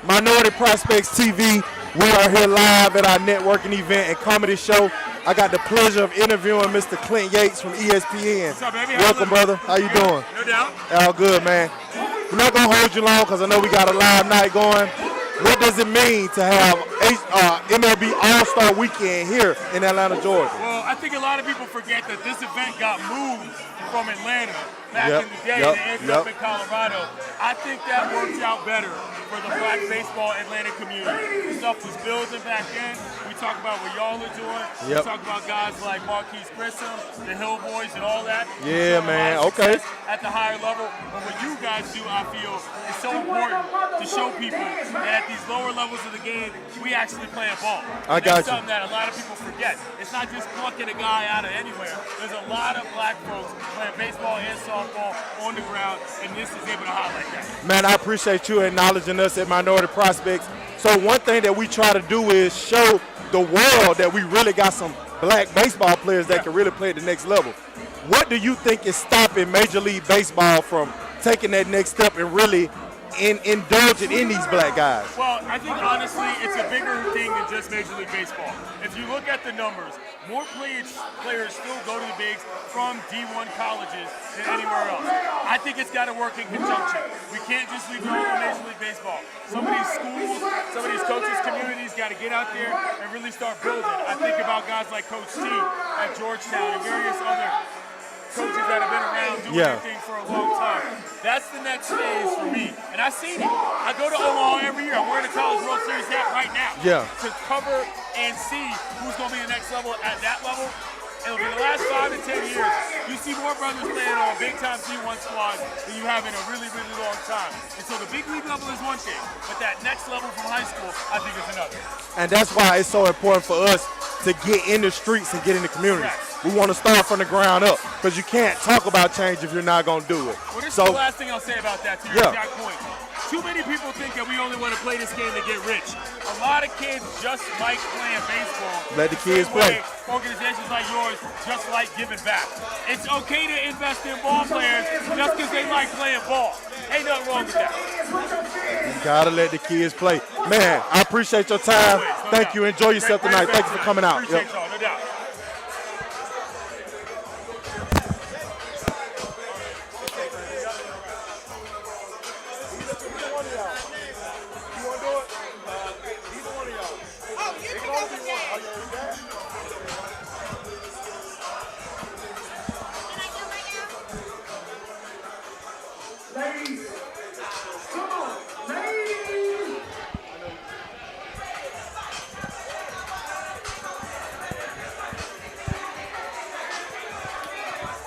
Minority Prospects TV. We are here live at our networking event and comedy show. I got the pleasure of interviewing Mr. Clint Yates from ESPN. What's up, baby? Welcome, brother. How you doing? No doubt. All good, man. We're not going to hold you long because I know we got a live night going. What does it mean to have MLB All-Star Weekend here in Atlanta, Georgia? Well, I think a lot of people forget that this event got moved from Atlanta back in the day and ended up in Colorado. I think that worked out better for the Black baseball Atlanta community. The stuff was building back then. We talk about what y'all are doing. We talk about guys like Marquise Grissom, the Hill Boys, and all that. Yeah, man. Okay. At the higher level, but what you guys do, I feel, is so important to show people that at these lower levels of the game, we actually play a ball. I got you. That's something that a lot of people forget. It's not just plucking a guy out of anywhere. There's a lot of black folks playing baseball and softball on the ground, and this is able to highlight that. Man, I appreciate you acknowledging us at Minority Prospects. So one thing that we try to do is show the world that we really got some black baseball players that can really play at the next level. What do you think is stopping Major League Baseball from taking that next step and really indulging in these black guys? Well, I think honestly it's a bigger thing than just Major League Baseball. If you look at the numbers, more players still go to the bigs from D1 colleges than anywhere else. I think it's got to work in conjunction. We can't just leave it all to Major League Baseball. Some of these schools, some of these coaches' communities got to get out there and really start building. I think about guys like Coach T at Georgetown and various other coaches that have been around doing their thing for a long time. That's the next phase for me. And I've seen it. I go to Omaha every year. I'm wearing a College World Series hat right now. To cover and see who's going to be the next level at that level. And over the last 5 to 10 years, you see more brothers playing on big-time D1 squads than you have in a really, really long time. And so the big league level is one thing, but that next level from high school, I think is another. And that's why it's so important for us to get in the streets and get in the community. We want to start from the ground up because you can't talk about change if you're not going to do it. Well, this is the last thing I'll say about that, to your exact point. Too many people think that we only want to play this game to get rich. A lot of kids just like playing baseball. Let the kids play. Organizations like yours just like giving back. It's okay to invest in ball players just because they like playing ball. Ain't nothing wrong with that. You gotta let the kids play. Man, I appreciate your time. Thank you. Enjoy yourself tonight. Thank you for coming out. Appreciate y'all, no doubt.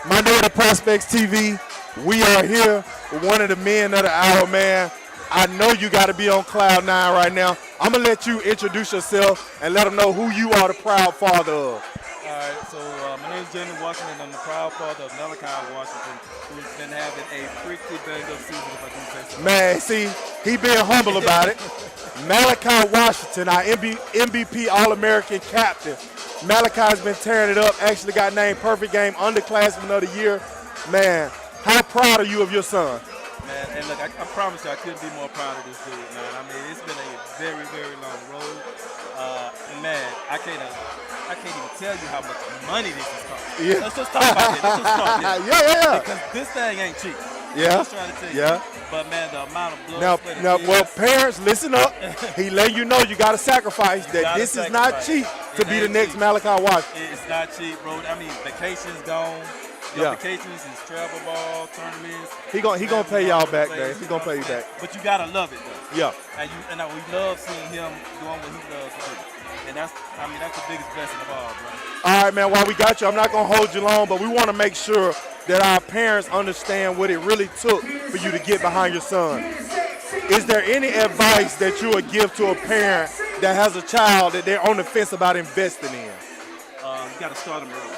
Minority Prospects TV, we are here with one of the men of the hour, man. I know you got to be on cloud 9 right now. I'm going to let you introduce yourself and let them know who you are the proud father of. All right, so my name is Jamie Washington. I'm the proud father of Malachi Washington, who's been having a pretty banged-up season, if I can say so. Man, see, he being humble about it. Malachi Washington, our MVP All-American captain. Malachi's been tearing it up, actually got named Perfect Game Underclassman of the Year. Man, how proud are you of your son? Man, and look, I promise you I couldn't be more proud of this dude, man. I mean, it's been a very, very long road. Man, I can't even tell you how much money this is costing. Yeah. Let's just talk about it. Let's just start there. Yeah. Because this thing ain't cheap. Yeah. I'm just trying to tell you. But man, the amount of blood. Well, parents, listen up. He let you know you got to sacrifice. That this is not cheap to be the next Malachi Washington. It's not cheap, bro. I mean, vacations gone. Vacations is travel ball tournaments. He gonna pay y'all back, man. He gonna pay you back. But you gotta love it, though. Yeah. And we love seeing him doing what he loves to do. And that's the biggest blessing of all, bro. All right, man. While we got you, I'm not gonna hold you long, but we want to make sure that our parents understand what it really took for you to get behind your son. Is there any advice that you would give to a parent that has a child that they're on the fence about investing in? You got to start them early.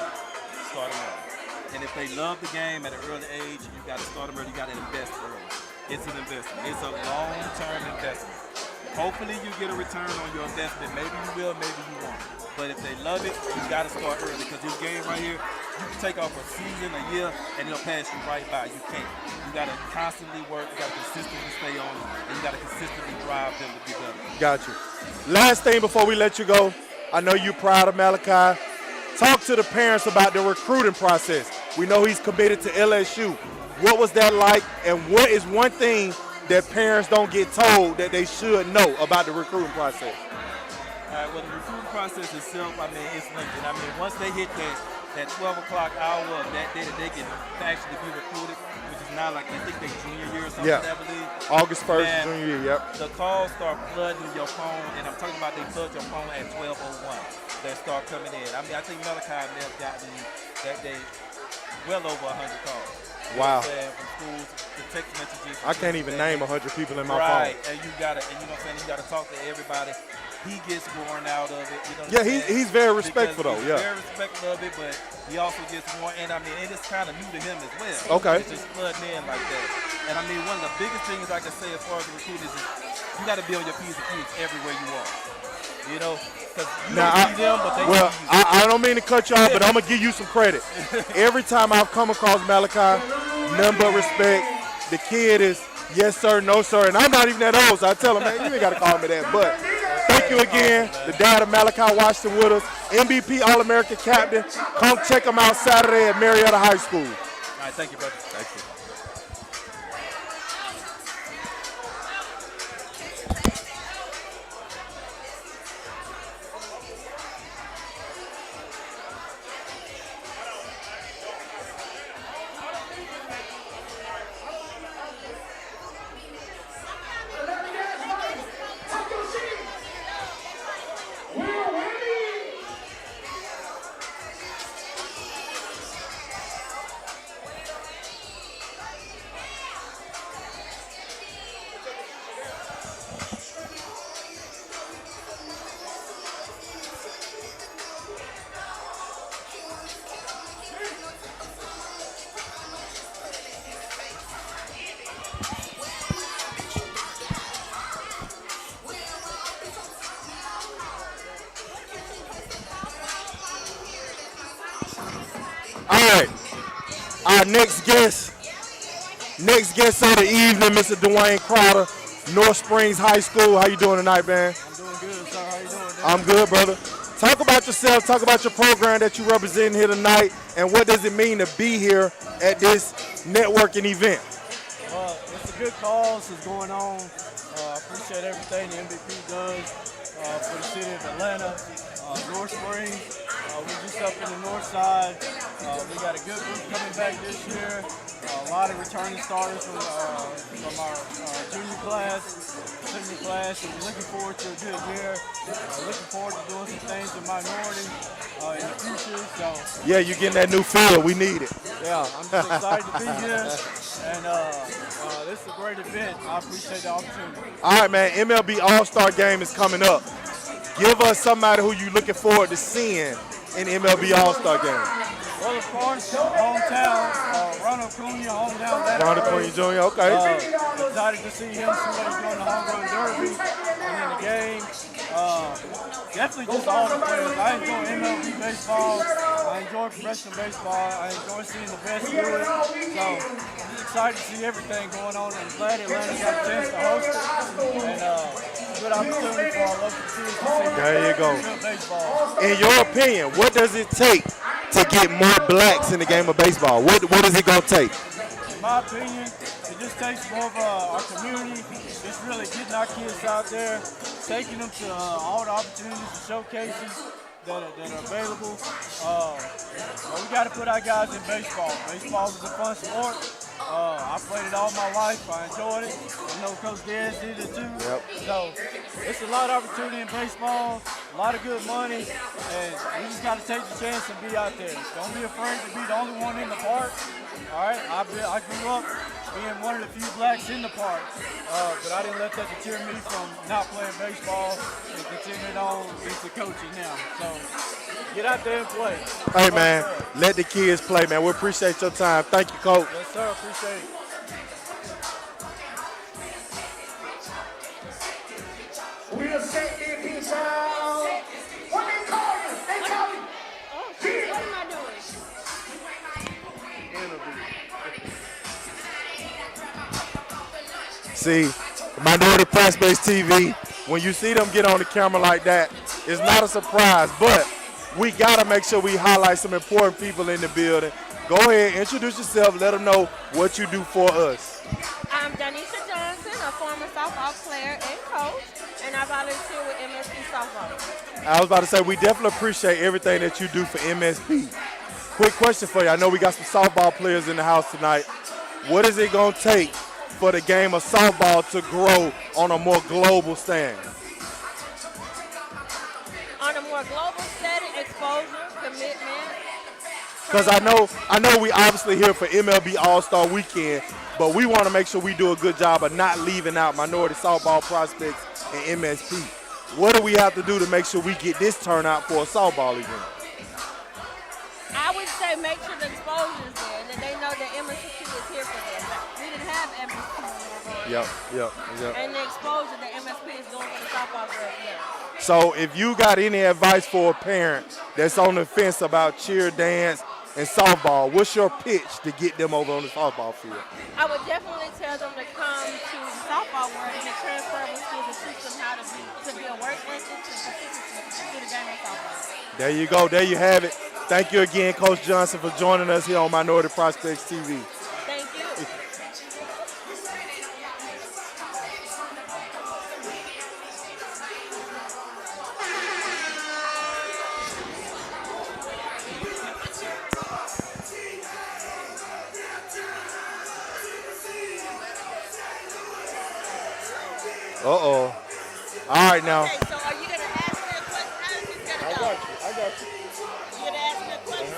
And if they love the game at an early age, you got to start them early. You got to invest early. It's an investment. It's a long-term investment. Hopefully you get a return on your investment. Maybe you will, maybe you won't. But if they love it, you got to start early because this game right here, You can take off a season, a year, and it'll pass you right by. You can't. You got to constantly work. You got to consistently stay on, and you got to consistently drive them to be better. Got you. Last thing before we let you go, I know you're proud of Malachi. Talk to the parents about the recruiting process. We know he's committed to LSU. What was that like, and what is one thing that parents don't get told that they should know about the recruiting process? All right, well, the recruiting process itself, I mean, it's limited. I mean, once they hit that 12 o'clock hour of that day that they can actually be recruited, which is now like, I think they junior year or something, I believe. August 1st, And junior year, yep. The calls start flooding your phone, and I'm talking about they flood your phone at 12:01. They start coming in. I mean, I think Malachi may have gotten that day well over 100 calls. Wow. From schools, the text messages. I can't even name 100 people in my right. phone. And you gotta, and you know what I'm saying, you gotta talk to everybody. He gets worn out of it. You know Yeah, he's very respectful though. He's Yeah. very respectful of it, but he also gets worn. And I mean, it is kind of new to him as well. Okay. It's just flooding in like that. And I mean, one of the biggest things I can say as far as the recruiting is you got to be on your P's and Q's everywhere you are. You know, because you Now, don't see them, but they see you. I don't mean to cut you off, but I'm gonna give you some credit. Every time I've come across Malachi, none but respect. The kid is yes sir, no sir, and I'm not even that old, so I tell him, man, you ain't gotta call me that. But thank you again, the dad of Malachi Washington with us, MVP All-American captain. Come check him out Saturday at Marietta High School. All right, thank you, brother. Thank you. All right, our next guest of the evening, Mr. Dwayne Crowder, North Springs High School. How you doing tonight, man? I'm doing good, sir. How you doing? I'm good, brother. Talk about yourself. Talk about your program that you represent here tonight, and what does it mean to be here at this networking event? It's a good cause that's going on. I appreciate everything the MVP does for the city of Atlanta. North Springs, we're just up in the north side. We got a good group coming back this year. A lot of returning starters from our junior class, senior class. So we're looking forward to a good year. Looking forward to doing some things with minorities in the future. So Yeah, you getting that new feel. We need it. yeah, I'm just excited to be here. And this is a great event. I appreciate the opportunity. All right, man. MLB All-Star Game is coming up. Give us somebody who you looking forward to seeing in MLB All-Star Game. Well, of course, hometown, Ronald Acuna, hometown. Ronald Acuna Jr., okay. Excited to see him, see what he's doing in the home run derby and in the game. Definitely just all the players. I enjoy MLB baseball. I enjoy professional baseball. I enjoy seeing the best do it. So I'm just excited to see everything going on. I'm glad Atlanta got a chance to host it. And good opportunity for our local kids to see There you go. good baseball. In your opinion, what does it take to get more blacks in the game of baseball? What is it going to take? In my opinion, it just takes more of our community, just really getting our kids out there, taking them to all the opportunities and showcases that are available. But we got to put our guys in baseball. Baseball is a fun sport. I played it all my life. I enjoyed it. I know Coach Diaz did it too. Yep. So it's a lot of opportunity in baseball, a lot of good money, and we just got to take the chance and be out there. Don't be afraid to be the only one in the park. All right, I grew up being one of the few blacks in the park, but I didn't let that deter me from not playing baseball and continuing on into coaching now. So get out there and play. Hey, man, let the kids play, man. We appreciate your time. Thank you, Coach. Yes, sir. Appreciate it. We'll say if he's out. What they call you? They call you. What am I doing? See, Minority Prospects TV, when you see them get on the camera like that, it's not a surprise, but we got to make sure we highlight some important people in the building. Go ahead, introduce yourself, let them know what you do for us. I'm Danisha Johnson, a former softball player and coach, and I volunteer with MSP Softball. I was about to say, we definitely appreciate everything that you do for MSP. Quick question for you. I know we got some softball players in the house tonight. What is it going to take for the game of softball to grow on a more global stand? On a more global setting, exposure, commitment. Because I know we obviously here for MLB All-Star Weekend, but we want to make sure we do a good job of not leaving out minority softball prospects and MSP. What do we have to do to make sure we get this turnout for a softball event? I would say make sure the exposure is there, and that they know that MSP is here for them. We didn't have MSP before. Yep. And the exposure that MSP is doing for the softball girls, yeah. So if you got any advice for a parent that's on the fence about cheer, dance, and softball, what's your pitch to get them over on the softball field? I would definitely tell them to come to the softball world and the transferable skills and teach them how to be a work ethic and consistency to the game of softball. There you go. There you have it. Thank you again, Coach Johnson, for joining us here on Minority Prospects TV. Thank you. Uh-oh. All right now. Okay, so are you going to ask me a question? How is this going to go? I got you. You going to ask me a question?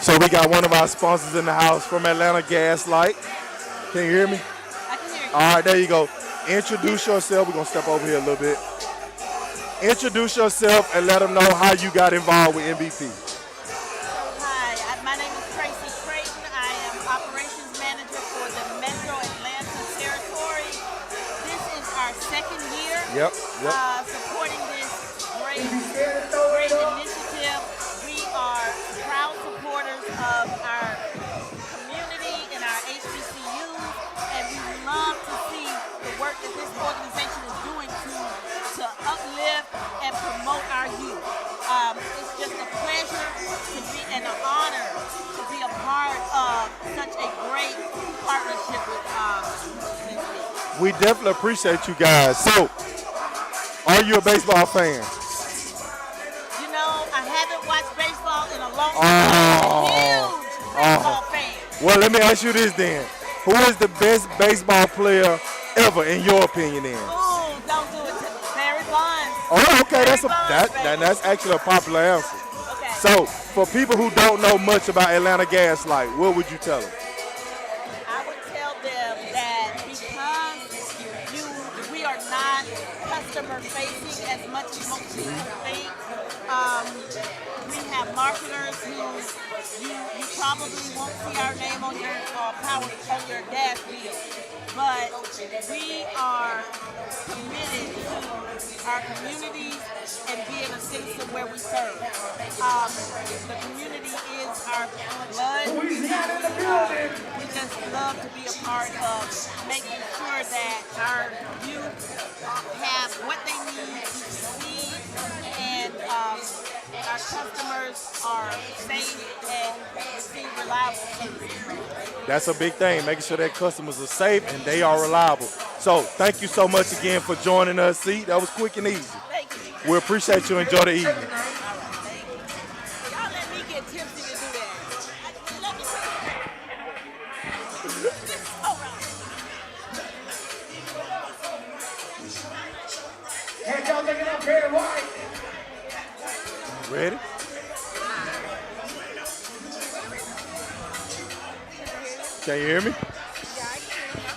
So we got one of our sponsors in the house from Atlanta Gaslight. Can you hear me? I can hear you. All right, there you go. Introduce yourself. We're going to step over here a little bit. Introduce yourself and let them know how you got involved with MVP. Hi, my name is Tracy Creighton. I am operations manager for the Metro Atlanta territory. This is our second year Yep. supporting this great initiative. We are proud supporters of our community and our HBCUs, and we love to see the work that this organization is doing to uplift and promote our youth. It's just a pleasure to be and an honor to be a part of such a great partnership with MSP. We definitely appreciate you guys. So, are you a baseball fan? You know, I haven't watched baseball in a long time. I'm a huge baseball fan. Well, let me ask you this then. Who is the best baseball player ever, in your opinion, then? Ooh, don't do it to me. Barry Bonds. Oh, okay, Barry Bonds, baby. that's actually a popular answer. Okay. So, for people who don't know much about Atlanta Gaslight, what would you tell them? I would tell them that because we are not customer facing as much as most people think. We have marketers who you probably won't see our name on your on your dash wheel, but we are committed to our communities and being a citizen where we serve. The community is our blood. We just love to be a part of making sure that our youth have what they need to succeed, and our customers are safe and receive reliable service. That's a big thing, making sure that customers are safe and they are reliable. So, thank you so much again for joining us. See, that was quick and easy. Thank you. We appreciate you. Enjoy the evening. All right, thank you. Y'all let me get tipsy to do that. Let me all right. Hands y'all looking up here, right? Ready? Can you hear me?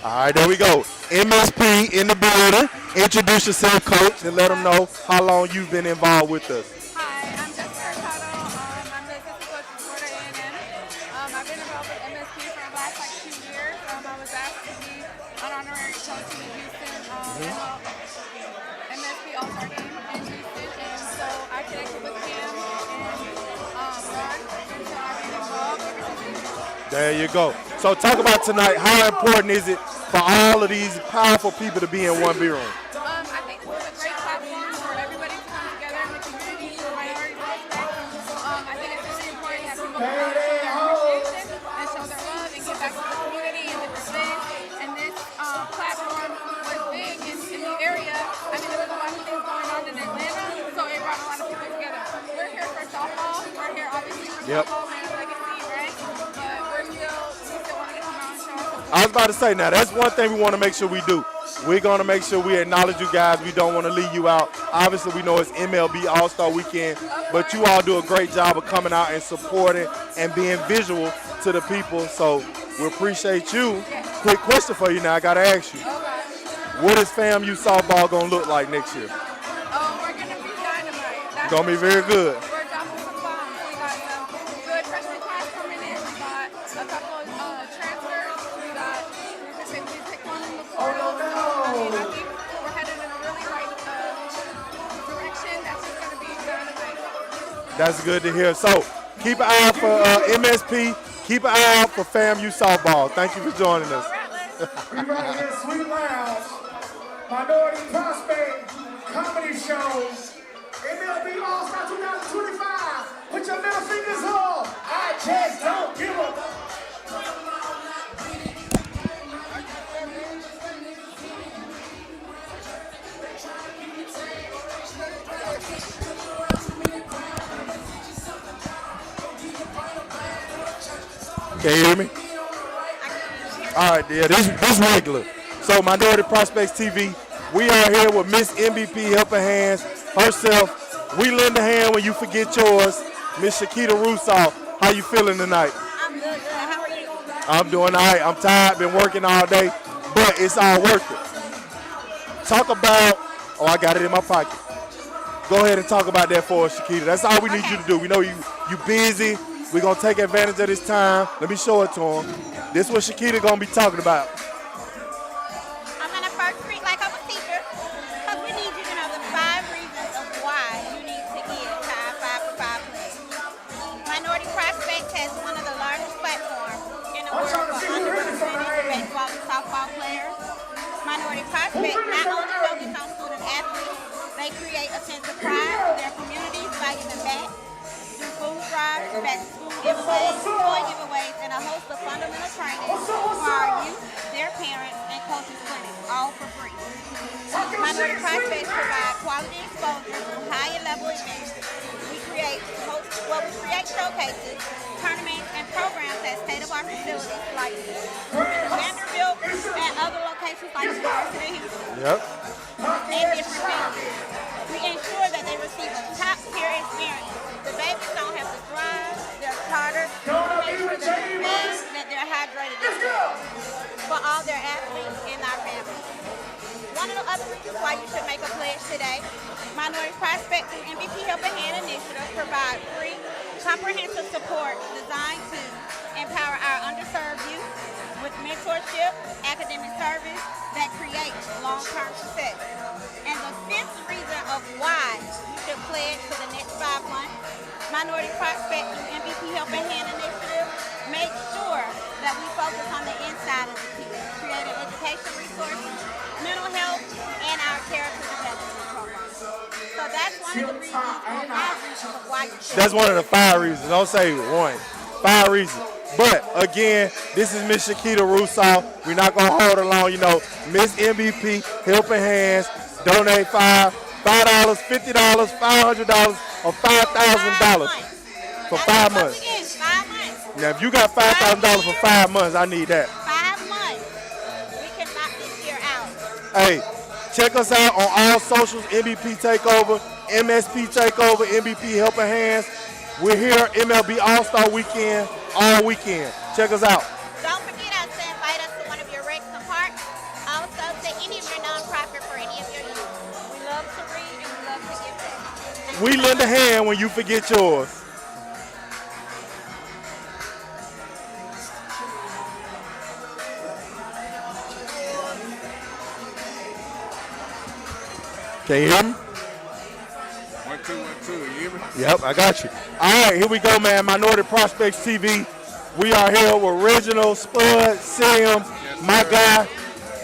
All right, there we go. MSP in the building. Introduce yourself, coach, and let them know how long you've been involved with us. Hi, I'm Jessica Hurtado. I'm the assistant coach for Florida A&M. I've been involved with MSP for the last 2 years. I was asked to be an honorary coach in Houston MSP All-Star Game in Houston, and so I connected with Cam and Ron, and so I've been involved ever since. There you go. So talk about tonight. How important is it for all of these powerful people to be in one B room? I think this is a great platform for everybody to come together in the community for minority prospects. I think it's really important that people come out and show their appreciation and show their love and give back to the community and different things. And this platform was big in the area. I mean, there was a lot of things going on in Atlanta, so it brought a lot of people together. We're here for softball. We're here obviously for softball, Man's Legacy, right? But we still want to come out and show our support. I was about to say, now that's one thing we want to make sure we do. We're going to make sure we acknowledge you guys. We don't want to leave you out. Obviously, we know it's MLB All-Star Weekend, but you all do a great job of coming out and supporting and being visual to the people. So we appreciate you. Quick question for you now. I got to ask you. What is FAMU softball going to look like next year? Oh, we're going to be dynamite. That's Going to be very good. We're dropping some bombs. We got some good freshman class coming in. We got a couple of transfers. We picked one in the portal. So, I mean, I think we're headed in a really right direction. That's just going to be dynamite. That's good to hear. So keep an eye out for MSP. Keep an eye out for FAMU softball. Thank you for joining us. We right here, Sweet Lounge, Minority Prospect Comedy Show, MLB All-Star 2025. Put your middle fingers up. I just don't give a. Can you hear me? All right, yeah, this regular. So Minority Prospects TV, we are here with Miss MVP Helping Hands herself. We lend a hand when you forget yours. Miss Shakita Russo, how you feeling tonight? I'm good. How are you? I'm doing all right. I'm tired, been working all day, but it's all worth it. Talk about, oh, I got it in my pocket. Go ahead and talk about that for us, Shakita. That's all we need you to do. We know you busy. We're going to take advantage of this time. Let me show it to him. This is what Shakita going to be talking about. I'm going to first read like I'm a teacher, because we need you to know the 5 reasons of why you need to give to our 5 for 5 players. Minority Prospects has one of the largest platforms in the world for underrepresented baseball and softball players. Minority Prospects not only focus on student athletes, they create a sense of pride for their communities by giving back, do food drives, back to school giveaways, toy giveaways, and a host of fundamental training for our youth, their parents, and coaches clinics, all for free. Minority Prospects provide quality exposure through higher level events. We create showcases, tournaments, and programs at state-of-art facilities like Vanderbilt and other locations like University of Houston. Yep. And different venues. We ensure that they receive a top-tier experience. The babies don't have to drive, they're chartered, make sure that they're fed, that they're hydrated as well. For all their athletes and our families. One of the other reasons why you should make a pledge today, Minority Prospect through MVP Helping Hand Initiative provide free, comprehensive support designed to empower our underserved youth with mentorship, academic service that creates long-term success. And the 5th reason of why you should pledge for the next 5 months, Minority Prospect through MVP Helping Hand Initiative make sure that we focus on the inside of the kids, creating education resources, mental health, and our character development programs. So that's one of the reasons, or 5 reasons of why you should. That's one of the 5 reasons. Don't say 1. 5 reasons. But again, this is Miss Shakita Russo. We're not gonna hold her long, you know. Miss MVP, Helping Hands, donate $5, $50, $500, or $5,000 for 5 months. Again, 5 months. Now, if you got $5,000 for 5 months, I need that. 5 months. We can knock this year out. Hey, check us out on all socials, MVP Takeover, MSP Takeover, MVP Helping Hands. We're here, MLB All-Star Weekend, all weekend. Check us out. Don't forget us to invite us to one of your recs and parks. Also, to any of your nonprofit for any of your youth. We love to read and we love to give back. We lend a hand when you forget yours. Can you hear me? 1, 2, 1, 2. You hear me? Yep, I got you. All right, here we go, man. Minority Prospects TV. We are here with Reginald, Spud, Sam, my guy.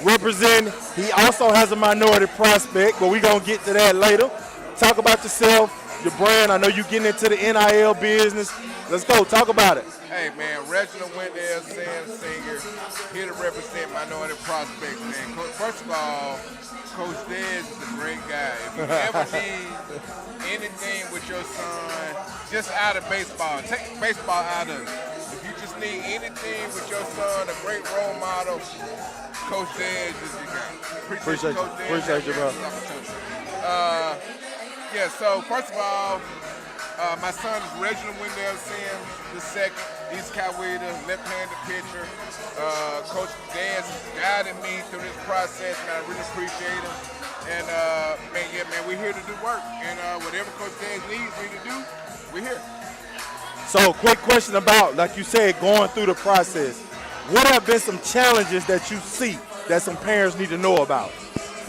representing. He also has a minority prospect, but we're going to get to that later. Talk about yourself, your brand. I know you're getting into the NIL business. Let's go. Talk about it. Hey man, Reginald Wendell, Sam Singer, here to represent Minority Prospects, man. First of all, Coach Dez is a great guy. If you ever need anything with your son, just out of baseball, take baseball out of it. If you just need anything with your son, a great role model, Coach Dez is your guy. Appreciate you, Coach Dez. Appreciate you, bro. Yeah, so first of all, my son is Reginald Wendell Sims II, East Coweta, left-handed pitcher. Coach Dez guided me through this process, and I really appreciate him. And man, we're here to do work. And whatever Coach Dez needs me to do, we're here. So, quick question about, like you said, going through the process. What have been some challenges that you see that some parents need to know about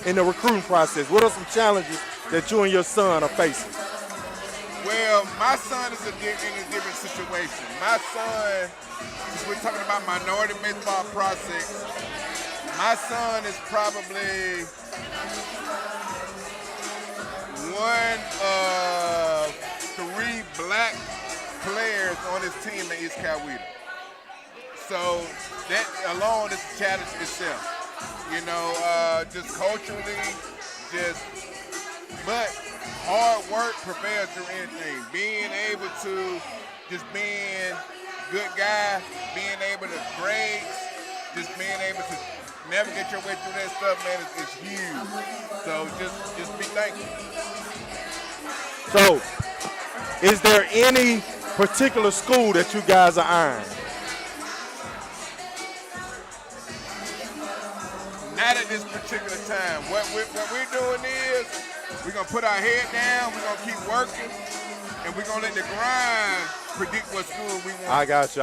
in the recruiting process? What are some challenges that you and your son are facing? Well, my son is in a different situation. My son, since we're talking about minority baseball prospects, my son is probably one of 3 black players on his team at East Coweta. So that alone is a challenge itself. You know, just culturally, but hard work prepares through anything. Being able to, just being good guy, being able to grade, just being able to navigate your way through that stuff, man, is huge. So just be thankful. So, is there any particular school that you guys are eyeing? Not at this particular time. What we're doing is we're going to put our head down, we're going to keep working, and we're going to let the grind predict what school we want. I got you.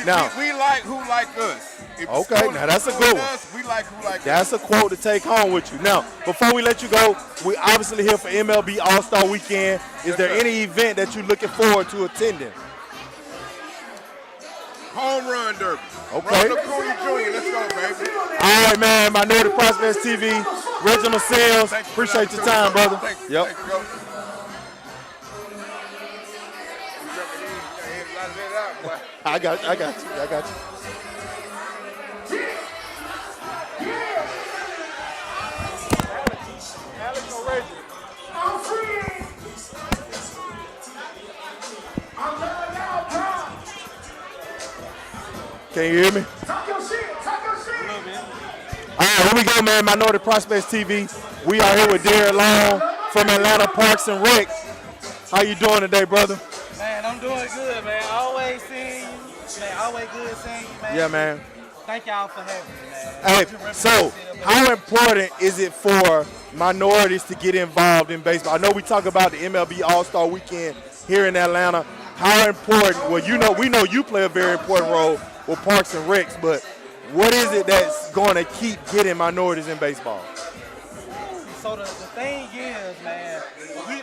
Now, we like who like us. If okay, school now that's a good one. us, we like who like That's us. a quote to take home with you. Now, before we let you go, we obviously here for MLB All-Star Weekend. Is there any event that you're looking forward to attending? Home Run Derby. Okay. Ronald Acuna Jr., let's go, baby. All right, man. Minority Prospects TV, Reginald Sims. Thank you for Appreciate the your time, brother. opportunity. Thank you, Coach. I got you. I'm free. I'm telling y'all, bro. Can you hear me? Talk your shit. All right, here we go, man. Minority Prospects TV. We are here with Derek Long from Atlanta Parks and Rec. How you doing today, brother? Man, I'm doing good, man. Always seeing you. Man, always good seeing you, man. Yeah, man. Thank y'all for having me, man. Hey, so how important is it for minorities to get involved in baseball? I know we talk about the MLB All-Star Weekend here in Atlanta. How important, well, we know you play a very important role with Parks and Recs, but what is it that's going to keep getting minorities in baseball? So the thing is, man,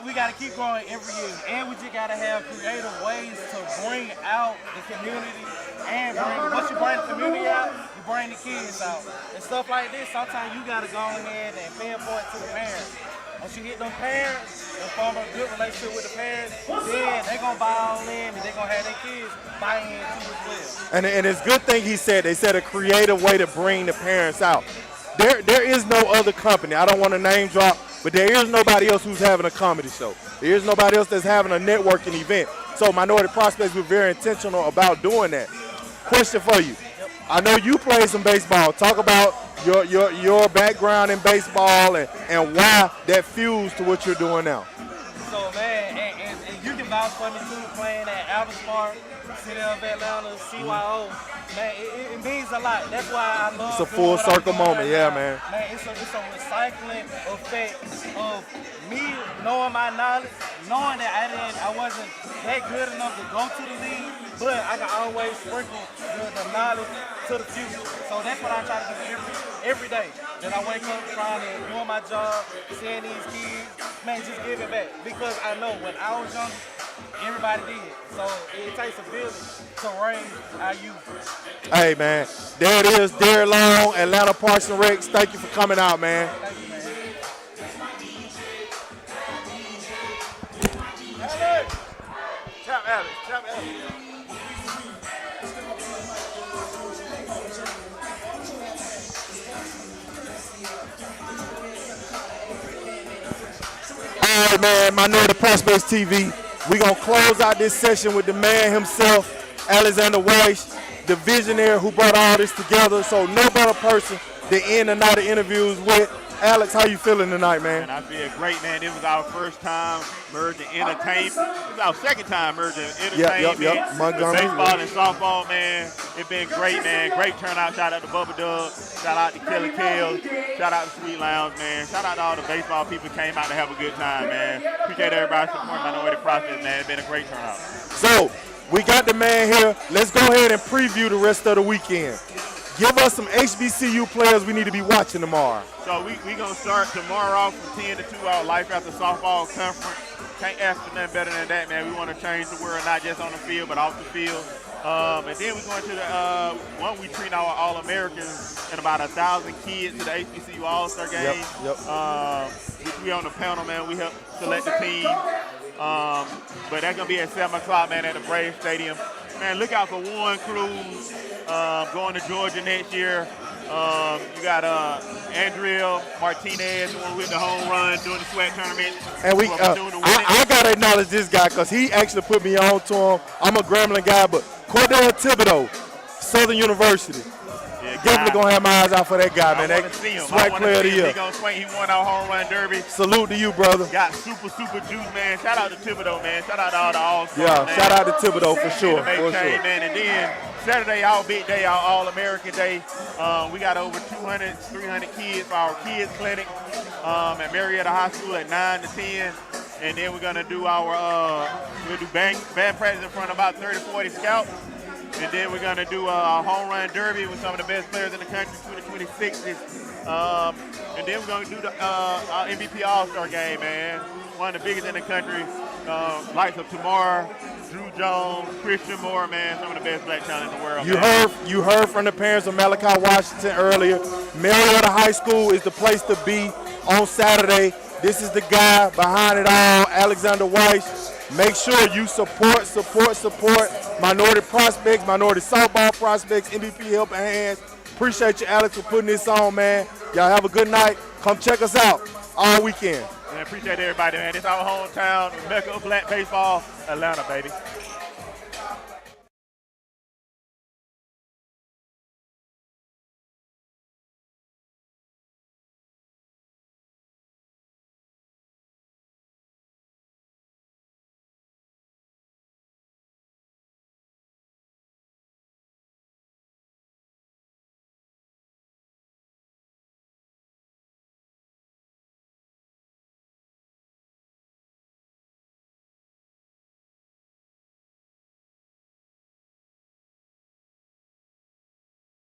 we got to keep growing every year, and we just got to have creative ways to bring out the community and once you bring the community out, you bring the kids out. And stuff like this, sometimes you got to go in there and pinpoint to the parents. Once you hit them parents and form a good relationship with the parents, then they're going to buy all in and they're going to have their kids buy in too as well. And it's a good thing he said a creative way to bring the parents out. There is no other company. I don't want to name drop, but there is nobody else who's having a comedy show. There is nobody else that's having a networking event. So Minority Prospects, we're very intentional about doing that. Question for you. I know you played some baseball. Talk about your background in baseball and why that fused to what you're doing now. So, man, and you can vouch for me, too, playing at Albert Park, City of Atlanta, CYO. Man, it means a lot. That's why I love It's a full circle moment, yeah, man. Man, it's a recycling effect of me knowing my knowledge, knowing that I wasn't that good enough to go to the league, but I can always sprinkle the knowledge to the future. So that's what I try to do every day. That I wake up trying to do my job, seeing these kids, man, just give it back. Because I know when I was young, everybody did. So it takes a village to raise our youth. Hey, man, there it is, Derek Long, Atlanta Parks and Recs. Thank you for coming out, man. Thank you, man. Tap Alex, tap Alex. All right, man, Minority Prospects TV. We're going to close out this session with the man himself, Alexander Weiss, the visionary who brought all this together. So no better person to end the night of interviews with. Alex, how you feeling tonight, man? And I feel great, man. This was our first time merging entertainment. This was our second time merging entertainment. Yep. Montgomery. Baseball and softball, man. It's been great, man. Great turnout. Shout out to Bubba Dub. Shout out to Kelly Kale. Shout out to Sweet Lounge, man. Shout out to all the baseball people who came out to have a good time, man. Appreciate everybody supporting Minority Prospects, man. It's been a great turnout. So, we got the man here. Let's go ahead and preview the rest of the weekend. Give us some HBCU players we need to be watching tomorrow. So we going to start tomorrow off from 10 to 2, our Life After Softball Conference. Can't ask for nothing better than that, man. We want to change the world, not just on the field, but off the field. And then we're going to the one, we treat our All-Americans and about 1,000 kids to the HBCU All-Star Game. We on the panel, man. We help select the team. But that's going to be at 7 o'clock, man, at the Braves Stadium. Man, look out for Warren Cruz going to Georgia next year. You got Andrea Martinez, the one with the home run, doing the sweat tournament. And I got to acknowledge this guy because he actually put me on to him. I'm a Grambling guy, but Cordell Thibodeau, Southern University. Yeah, Definitely going to have my eyes out for that guy, man. I That want to see him. SWAC player of the year. He won our home run derby. Salute to you, brother. Got super juice, man. Shout out to Thibodeau, man. Shout out to all the All-Stars, Yeah, man. shout out to Thibodeau for sure. Man. And then Saturday, our big day, our All-American Day. We got over 200, 300 kids for our kids clinic at Marietta High School at 9 to 10. And then we're going to do our band practice in front of about 30, 40 scouts. And then we're going to do a home run derby with some of the best players in the country, 2026s. And then we're going to do our MVP All-Star Game, man. One of the biggest in the country. Likes of Tamar, Drew Jones, Christian Moore, man. Some of the best black talent in the world. You heard from the parents of Malachi Washington earlier. Marietta High School is the place to be on Saturday. This is the guy behind it all, Alexander Weiss. Make sure you support Minority Prospects, Minority Softball Prospects, MVP Helping Hands. Appreciate you, Alex, for putting this on, man. Y'all have a good night. Come check us out all weekend. Man, appreciate everybody, man. This is our hometown, Mecca of Black Baseball, Atlanta, baby.